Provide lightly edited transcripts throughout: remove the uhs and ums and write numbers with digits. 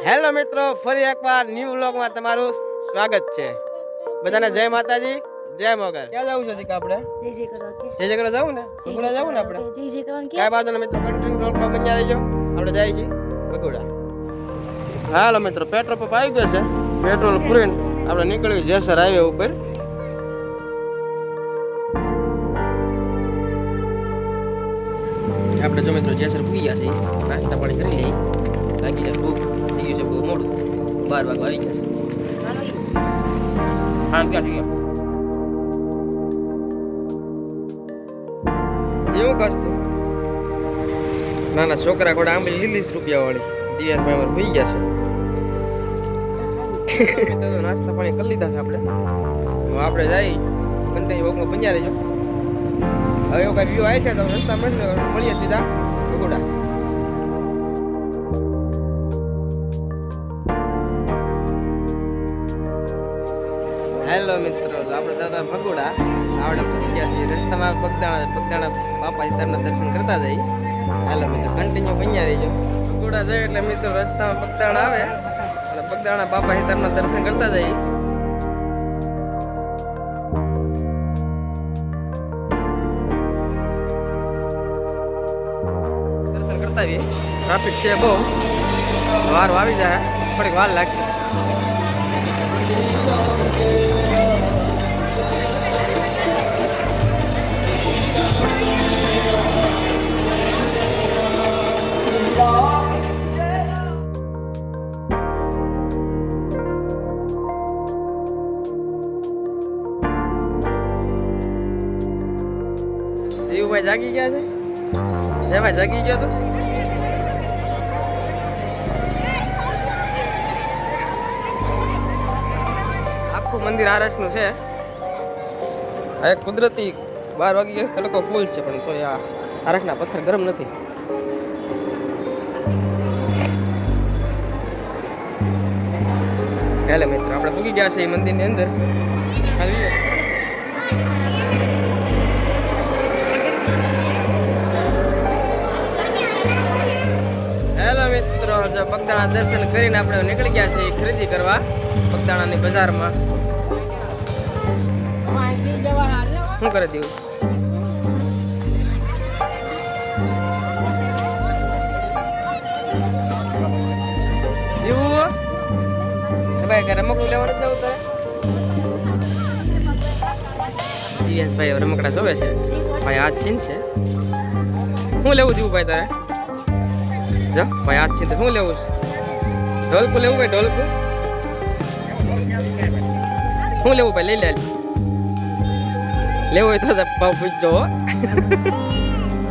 Hello મિત્રો, ફરી એકવાર ન્યૂ વ્લોગમાં તમારું સ્વાગત છે. બધાને જય માતાજી, જય મોગલ. ક્યાં જવું છે દીકા આપણે? જય જય કરો જવું ને? બગુડા જવું ને આપણે? કાંઈ વાંધો નહીં મિત્રો, કન્ટિન્યુ રોડ પર બન્યા રહેજો. આપણે જઈએ છીએ બગુડા. હાલો મિત્રો, પેટ્રોલ પંપ આવી ગયો છે. પેટ્રોલ પૂરીને આપણે નીકળ્યું જેસર હાઈવે ઉપર. આપણે જો મિત્રો જેસર પૂરી ગયા છે, નાસ્તા પાણી કરી લઈએ. લાગી જાય ભૂખ થઈ ગયું છે બહુ મોડું, 12 વાગે આવી જશે. હા ક્યાં થઈ ગયા એવું કસતું નાના છોકરા કોડા આંબલી લીલી રૂપિયા વાળી દિવ્યાંશભાઈ અમારે ભૂઈ ગયા છે. નાસ્તા પાણી કરી લીધા છે આપણે. હવે આપણે જઈ કન્ટિન્યુ વોકમાં પંજા રહેજો. હવે એવું કઈ વ્યૂ આવે છે તો રસ્તા મળીએ સીધા બગુડા. હેલો મિત્રો, આપણે દાદા ભગોડા આપણે પહોંચી ગયા છીએ. રસ્તામાં પગદાણા બાપા સીતાના દર્શન કરતા જઈએ. હેલો મિત્રો, કન્ટિન્યુ બન્યા રહીજો. ભગોડા જાય એટલે મિત્રો રસ્તામાં પગદાણા આવે અને પગદાણા બાપા સીતાના દર્શન કરતા જઈએ. દર્શન કરતા આવીએ. ટ્રાફિક છે બહુ, વાર આવી જાય, થોડીક વાર લાગશે. ભાઈ જાગી ગયા છે. હે ભાઈ જાગી ગયો તો આખું મંદિર આરસનું છે. આ એક કુદરતી 12 વાગી ગયા તડકો ફૂલ છે, પણ તો આ આરસના પથ્થર ગરમ નથી. હેલો મિત્રો, આપણે પૂગી ગયા છે એ મંદિરની અંદર. હેલો મિત્રો, જો બગદાણા દર્શન કરીને આપણે નીકળી ગયા છીએ ખરીદી કરવા બગદાણાની બજારમાં. શું કરે દેવું એવું ભાઈ રમકડું લેવાનું જવું તારે? દિવ્યાંશભાઈ રમકડા જોવે છે ભાઈ. આ છીન છે. શું લેવું દેવું ભાઈ તારે? જો ભાઈ આ છીન શું લેવું છે? ઢોલકું લેવું ભાઈ? ઢોલકું શું લેવું ભાઈ? લઈ લે. લેવું હોય તો ભાવ પૂછજો.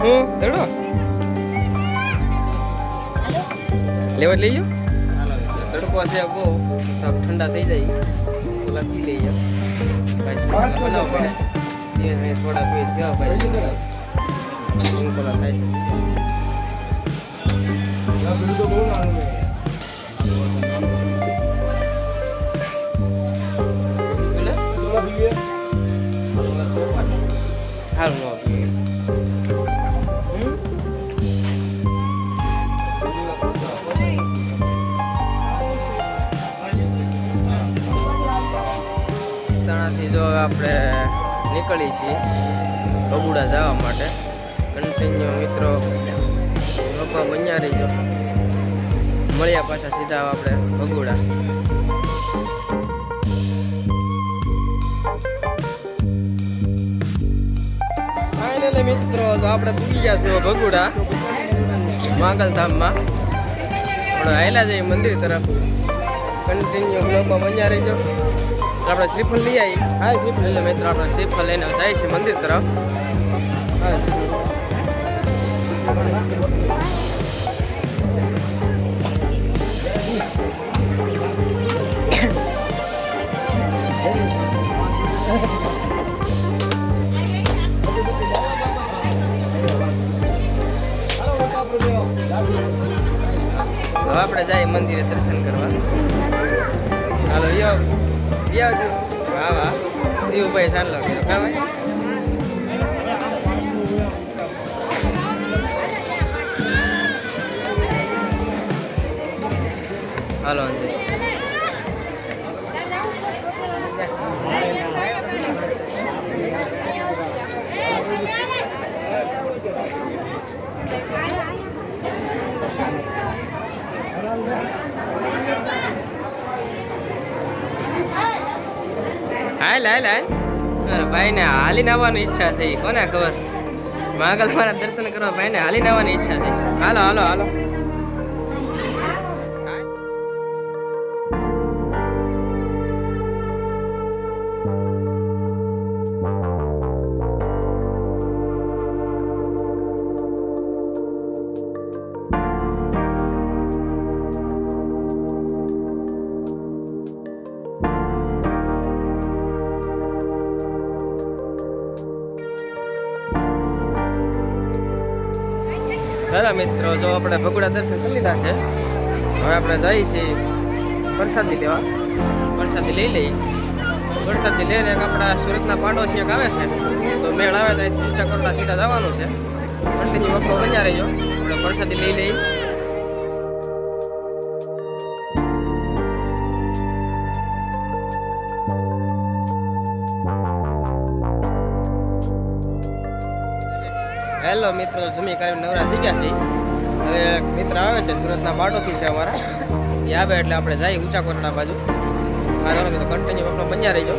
હું દડો લેવો લઈ લો. તડકો છે બહુ, ઠંડા થઈ જાય ઓલા પી લઈએ ભાઈ. બનાવ પડે થોડા પીસ કેવા ભાઈ થાય સારું ન ત્યાંથી જો આપણે નીકળી છીએ બગુડા જવા માટે. કન્ટિન્યુ મિત્રો લોકો બન્યા રહીજો. મળ્યા પાછા સીધા આપણે બગુડા. ફાઇનલી મિત્રો તો આપણે પૂરી ગયા છીએ બગુડા માંગલધામમાં. આપણે આવેલા જઈએ મંદિર તરફ. કન્ટિન્યુ લોકો બન્યા રહીજો. આપણે શ્રીફળ લઈ આવી. હા શ્રીફળ એટલે મિત્રો આપણે શ્રીફળ લઈને જાય છે મંદિર તરફ. હવે આપણે જઈએ મંદિરે દર્શન કરવા. હાલો યો હા હા દીવુભાઈ ચાલો કા ભાઈ? હાલો અંદર. હાલ હાલ હાલ. અરે ભાઈને હાલીને આવવાની ઈચ્છા થઈ, કોને ખબર. મહાકાલ મારા દર્શન કરવા ભાઈને હાલીને આવવાની ઈચ્છા થઈ. હાલો હાલો હાલો. હેલો મિત્રો, જો આપણે ભગુડા દર્શન કરી લીધા છે. હવે આપણે જઈએ છીએ પ્રસાદી લેવા. પ્રસાદી લઈ લઈએ. પ્રસાદી લઈને આપણા સુરતના પાડોશી એક આવે છે, તો મેળ આવે તો ઊંચા કરતા સીધા જવાનું છે. કન્ટિન્યુ વખતો બન્યા રહીજો. આપણે પ્રસાદી લઈ લઈએ. હેલો મિત્રો, જમી કરીને નવરા થઈ ગયા છે. હવે એક મિત્ર આવે છે, સુરતના પાડોશી છે અમારા. એ આવે એટલે આપણે જઈએ ઊંચા કોટડા બાજુ. મારો તો કન્ટિન્યુ આપણો બન્યા રહીજો.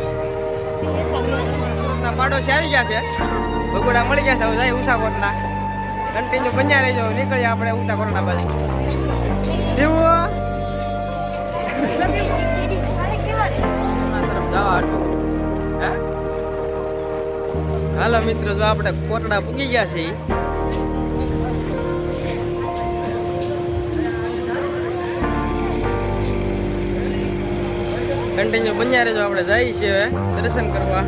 સુરતના પાડોશી આવી ગયા છે, ભગોડા મળી ગયા છે. હવે જઈએ ઊંચા કોટડા. કન્ટિન્યુ બન્યા રહીજો. નીકળીએ આપણે ઊંચા કોટડા બાજુ. હાલો મિત્રો, જો આપણે કોટડા પૂગી ગયા છે. કન્ટિન્યુ બન્યા રહેજો. આપણે જઈએ છીએ દર્શન કરવા.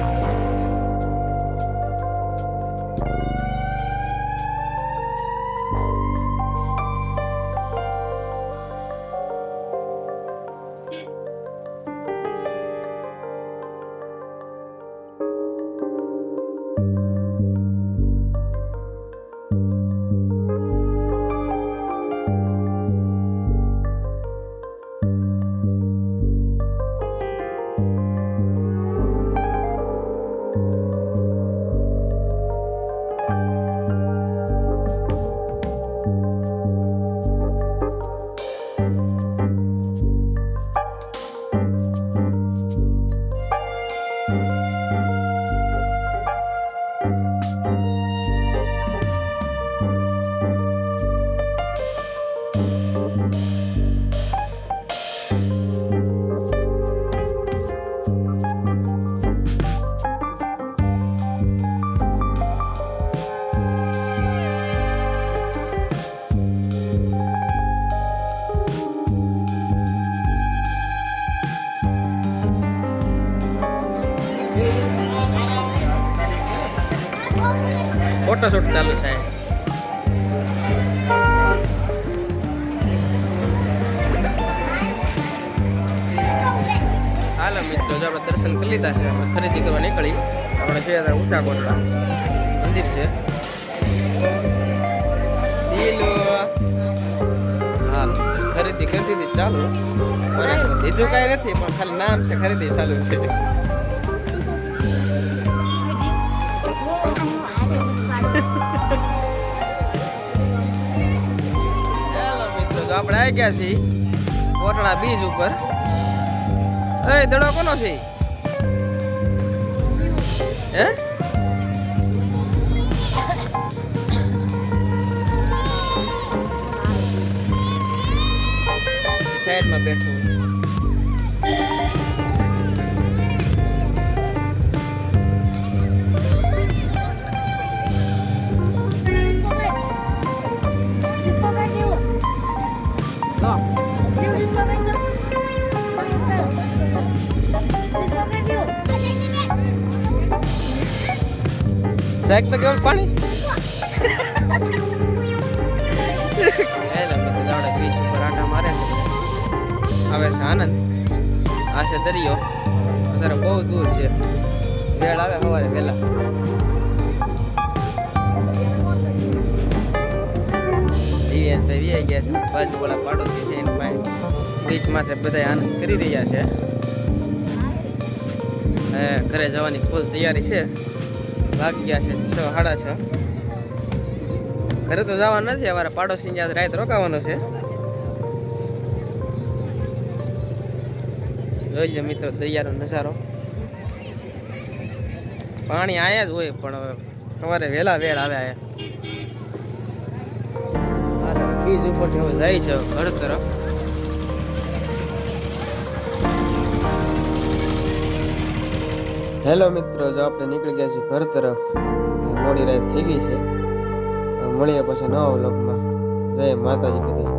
ફોટોશૂટ ચાલુ છે. હાલો મિત્રો, જો આપણે દર્શન કરી લીધા છે. આપણે ખરીદી કરવા નીકળી. આપણે છે ઊંચા કોટડા મંદિર છે. હા, ખરીદી કરી દીધી ચાલુ. બીજું કાંઈ નથી, પણ ખાલી નામ છે, ખરીદી ચાલુ છે. આપણે આવી ગયા છીએ કોટડા બીચ ઉપર. એ દડો કોનો છે? હે, સાઈડમાં બેઠું. સાહેબ તો કેવું પાણી બીચ ઉપર આટા મારે છે. આવે છે આનંદ. આ છે દરિયો. અત્યારે બહુ દૂર છે. વેળ આવે સવારે વહેલા. દિવ્યેશભાઈ વી ગયા છે. બાજુ વાળા પાડોશી છે એની પાસે. બીચ માથે બધા આનંદ કરી રહ્યા છે. ઘરે જવાની ફૂલ તૈયારી છે. વાગી ગયા છે 6, 6:30. ઘરે તો જવાનું નથી, અમારા પાડોશી ત્યાં રાત રોકાવાનો છે. જોઈ લો મિત્રો દરિયાનો નજારો. પાણી આયા જ હોય પણ સવારે વહેલા આવે. બીજ ઉપર જાય છે ઘર તરફ. હેલો મિત્રો, જો આપણે નીકળી ગયા છીએ ઘર તરફ. મોડી રાત થઈ ગઈ છે. મળીએ પછી નવા વ્લોગમાં. જય માતાજી બધા.